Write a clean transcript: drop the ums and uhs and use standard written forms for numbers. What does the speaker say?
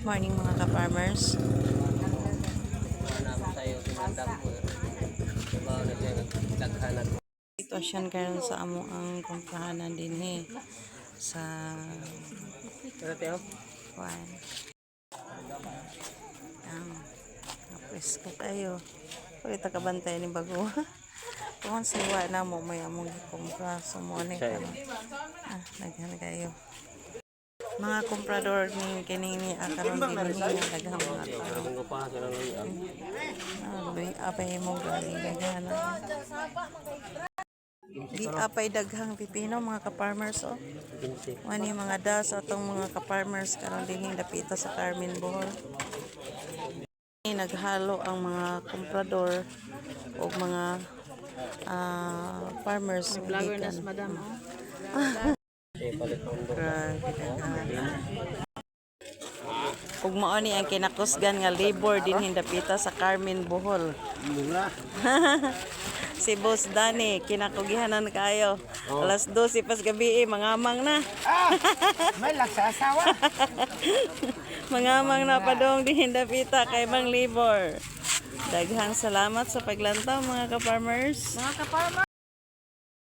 Good morning mga ka-farmers. Sitwasyon karon sa amo ang kumprahanan din sa kuan. Presko kayo. Pagka kabantay ni bago. Kung siwa na mo may among kumpra sumone karon. Daghan kayo. Mga komprador ni kinini akaron din ni daghang mga apay mo galing daghan. Di apay daghang pipino mga ka-farmers Wani mga das atong mga ka-farmers karon din dapita sa Carmen Bohol. Naghalo ang mga komprador o mga farmers vlogger na si madam Kung mao ni ang kinakusgan nga labor din hindapita sa Carmen Bohol. Si Boss Danny kinakugihanan kayo. Alas 12 pas gabi mangamang na. may laksasawa. Mangamang na padong din hindapita kay mang labor. Daghang salamat sa paglantaw mga ka-farmers.